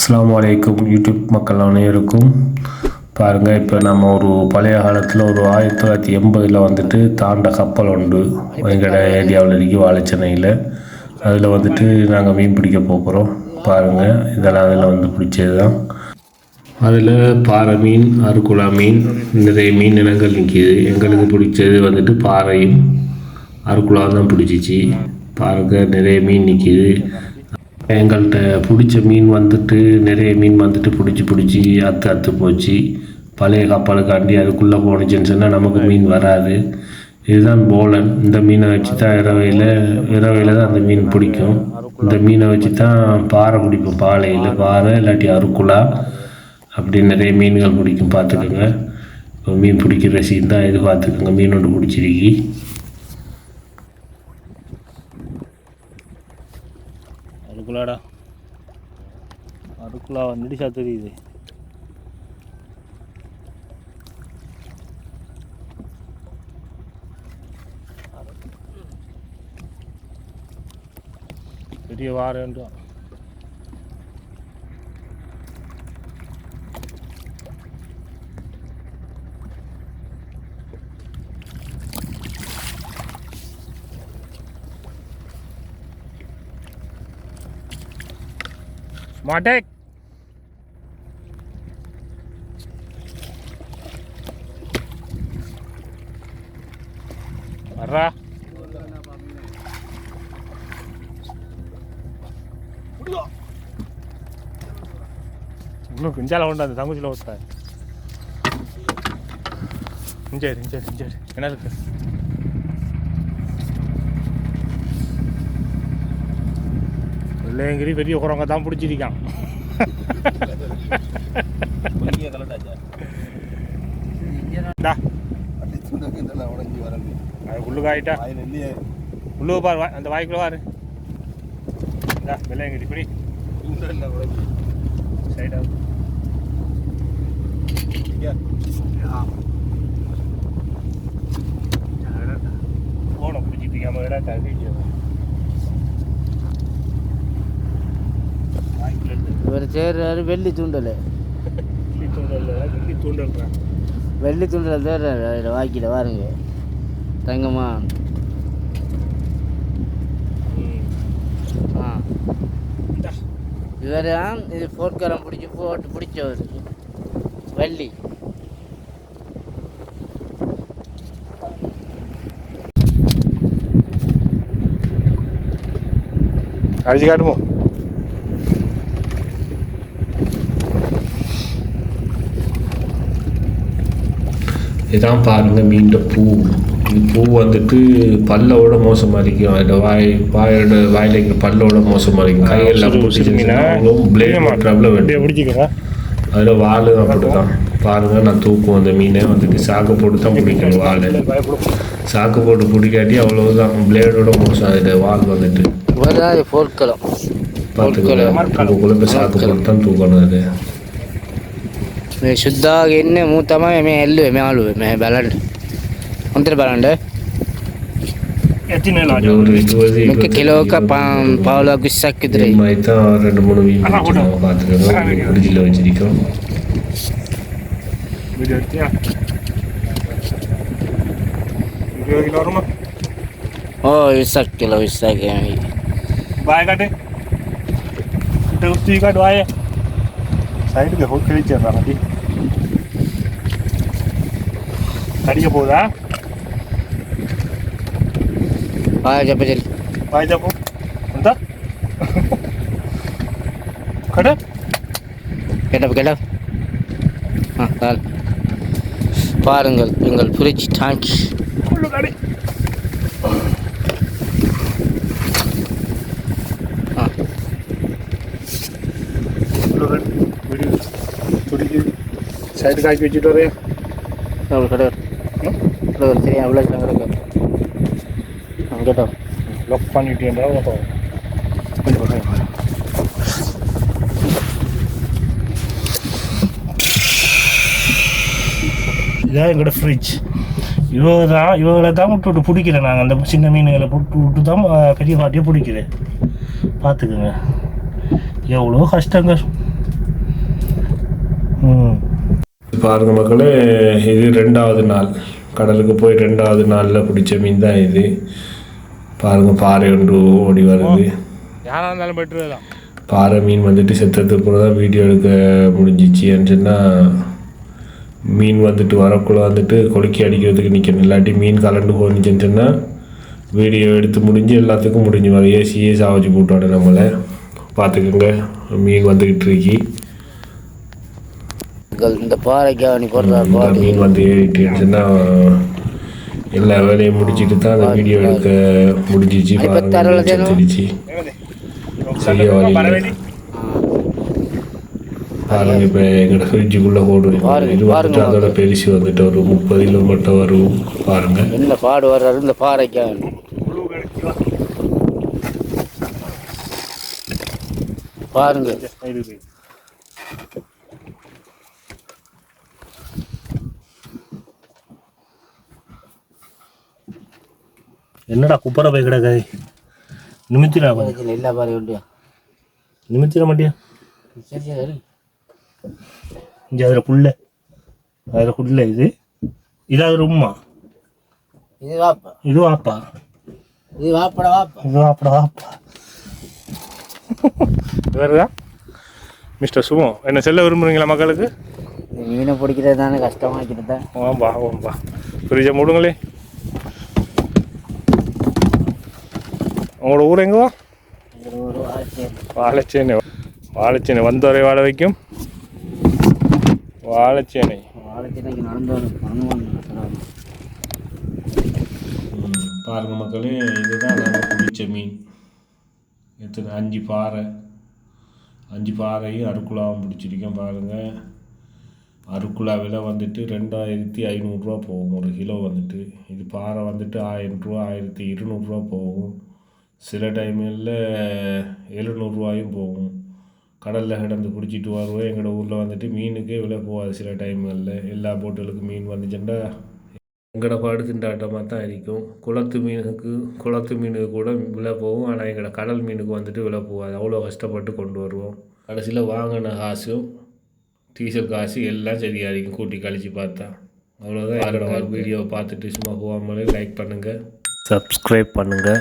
அஸ்ஸலாமு அலைக்கும் யூடியூப் மக்கள் அனைவருக்கும். பாருங்கள், இப்போ நம்ம ஒரு பழைய காலத்தில் ஒரு 1980 வந்துட்டு தாண்ட கப்பல் உண்டு எங்களோட ஏரியாவில் இருக்கு வாழைச்சென்னையில். அதில் வந்துட்டு நாங்கள் மீன் பிடிக்க போகிறோம். பாருங்கள், இதெல்லாம் அதில் பிடிச்சது தான். அதில் பாறை மீன், அருக்குலா மீன், நிறைய மீன் இனங்கள் நிற்கிது. எங்களுக்கு பிடிச்சது வந்துட்டு பாறையும் அருக்குலா தான் பிடிச்சிச்சு. பாருங்கள், நிறைய மீன் நிற்கிது. எங்கள்கிட்ட பிடிச்ச மீன் வந்துட்டு நிறைய மீன் வந்துட்டு பிடிச்சி அத்து போச்சு. பழைய கப்பலுக்காண்டி அதுக்குள்ளே போணுச்சுன்னு சொன்னால் நமக்கு மீன் வராது. இதுதான் போலன். இந்த மீனை வச்சு தான் இரவையில் தான் அந்த மீன் பிடிக்கும். இந்த மீனை வச்சு தான் பாறை பிடிப்போம். பாறை இல்லாட்டி அருக்குலா அப்படி நிறைய மீன்கள் பிடிக்கும். பார்த்துக்கோங்க, இப்போ மீன் பிடிக்கிற சீன் தான் இது. பார்த்துக்கோங்க, மீன் ஒன்று பிடிச்சிருக்கு. அருக்குலாடா, அருக்குலா நடிச்சா தெரியுது. பெரிய வாரம் Smartek. Marah. Belum kencang lah orang, tangguh sila usah. Hinjar. Kenal ke? Lengkiri பெரிய குரங்க தான் பிடிச்சிருக்கான். உள்ளுக்காயிட்டா உள்ளு பாரு, அந்த வாய்க்குள்ள பாரு. வெள்ளையங்கிரி பிடி சைடா போன பிடிச்சிட்டு இருக்காம விடாட்டா. இவர் சேர்றாரு வெள்ளி தூண்டல் தேர்றாரு வாக்கில பாருங்க. தங்கம்மா இவர் இது போர்க்காரம் போட்டு பிடிச்சவர் வெள்ளி. அடிச்சு காட்டுமோ? இதான் பாருங்கள் மீன் பூ. இந்த பூ வந்துட்டு பல்லோட மோசமாக இருக்கும். அதில் வாயில் இங்கே பல்லோட மோசமாக இருக்கும். கையெல்லாம் பிடிச்சிக்கோங்க. அதில் வால் அப்படி தான் பாருங்கள். நான் தூக்கும் அந்த மீனை வந்துட்டு சாக்கு போட்டு தான் பிடிக்கணும். வால் சாக்கு போட்டு பிடிக்காட்டி அவ்வளோதான், பிளேடோட மோசம். அதில் வால் வந்துட்டு பார்த்துக்கலாம். சாக்கு போட்டு தான் தூக்கணும். அது ಶುದ್ಧವಾಗಿ ಎಣ್ಣೆ ಮೂತಮ್ಮ ಮೇ ಎಲ್ಲುವೆ ಮೇ ಆಳುವೆ ಮೇ ಬ್ಯಾಲೆಂಡ್ ಒಂಥರ ಬ್ಯಾಲೆಂಡ್ ಕಿಲೋಕ ಪಾವು ಗುಸ್ಸಾಕಿದ್ರಿ மைத்தா 2-3 மீன் பார்த்துக்கோங்க. ஃப்ரிட்ஜில் வச்சிருக்கோம். ஓ கிலோ பாய் காட்டு ஊற்றி காட்டு வாய சைடுக்கு ஹோல் கிழிச்சிடுறா. மதி கடிக்க போகுதா? பாய் ஜப்பு அந்த கட கேட்ட பாருங்கள் எங்கள் ஃப்ரிட்ஜ் டேங்க். சைடு காய்ச்சி வச்சுட்டு வரேன். சரி அவ்வளோ கேட்டா லாக் பண்ணிட்டேன்டா. இதான் எங்களோட ஃப்ரிட்ஜ். இவங்களை தான் விட்டு பிடிக்கிறேன். நாங்கள் அந்த சின்ன மீன்களை விட்டு தான் பெரிய பாட்டியை பிடிக்கிறேன். பார்த்துக்குங்க, எவ்வளோ கஷ்டங்க. ம். பாருங்க மக்களே, இது 2வது நாள் கடலுக்கு போய் 2வது நாளில் பிடிச்ச மீன் தான் இது. பாருங்க, பாறை ஒன்று ஓடி வருது. யாராக இருந்தாலும் பெட்ரு தான். பாறை மீன் வந்துட்டு செத்ததுக்கு கூட தான் வீடியோ எடுக்க முடிஞ்சிச்சு. சொன்னால் மீன் வந்துட்டு வரக்குள்ள வந்துட்டு கொலுக்கி அடிக்கிறதுக்கு நிற்கணும். இல்லாட்டி மீன் கலண்டு போனிச்சுன்னு சொன்னால் வீடியோ எடுத்து முடிஞ்சு எல்லாத்துக்கும் முடிஞ்சு வர ஏசியே சாவச்சு போட்டோட நம்மளை பார்த்துக்குங்க. மீன் வந்துக்கிட்டு இருக்கி. இந்த பாறைக்காக நீ போடுற மீன் வந்து ஏறிட்டுன்னு சொன்னால் எல்லா வேலையும் முடிச்சுட்டு தான் அந்த வீடியோ எடுக்க முடிஞ்சிச்சு. பாருங்க, செய்ய வழி பாருங்க. இப்போ எங்களோட ஃப்ரிட்ஜுக்குள்ளே போடுவேன். இது வந்துட்டு அதோட பெருசு வந்துட்டு ஒரு 30 கிலோ மட்டும் வரும். பாருங்க என்ன பாடு வர்றாரு இந்த பாறைக்காக. பாருங்க என்னடா குப்பரை போய் கிடக்காது. நிமித்திடா எல்லா பாறை உண்டியா நிமித்திட மாட்டியா? சரி சரி. இங்கே அதில் புல்ல அதில் புல்ல இது அது உம்மா. இது வாப்பா. இது வாப்பா. இது வாப்படா வாப்பா. இது வாப்படா வாப்பா. வேறுதா மிஸ்டர் சுமோ, என்ன செல்ல விரும்புகிறீங்களா மக்களுக்கு? மீனை பிடிக்கிறது தானே கஷ்டமாக்கிட்டு தான். வாம்பா ஃப்ரிட்ஜை மூடுங்களே. உங்களோட ஊர் எங்கேவா? வாழைச்சேனை வந்தவரை வாழ வைக்கும் வாழைச்சேனை. நடந்து பாருங்க மக்களே, இதுதான் நாங்கள் பிடிச்ச மீன். எத்தனை 5 பாறையும் அருக்குலாவும் பிடிச்சிருக்கேன். பாருங்கள், அருக்குலா விலை வந்துட்டு 2500 ரூபா போகும் ஒரு கிலோ வந்துட்டு. இது பாறை வந்துட்டு 1000 ரூபா 1200 ரூபா போகும். சில டைமில் 700 ரூபாயும் போகும். கடலில் கிடந்து பிடிச்சிட்டு வருவோம். எங்களோட ஊரில் வந்துட்டு மீனுக்கே விலை போகாது சில டைம்களில். எல்லா போட்டுகளுக்கும் மீன் வந்துச்சுன்னா எங்களோட பாடு திண்டாட்டமாக தான் இருக்கும். குளத்து மீனுக்கு கூட விலை போகும். ஆனால் எங்களோட கடல் மீனுக்கு வந்துட்டு விலை போகாது. அவ்வளோ கஷ்டப்பட்டு கொண்டு வருவோம். கடைசியில் வாங்கின காசும் டீசல் காசு எல்லாம் சரியாக இருக்கும் கூட்டி கழித்து பார்த்தா. அவ்வளோதான். வீடியோவை பார்த்துட்டு சும்மா போகாமலே லைக் பண்ணுங்கள், சப்ஸ்கிரைப் பண்ணுங்கள்.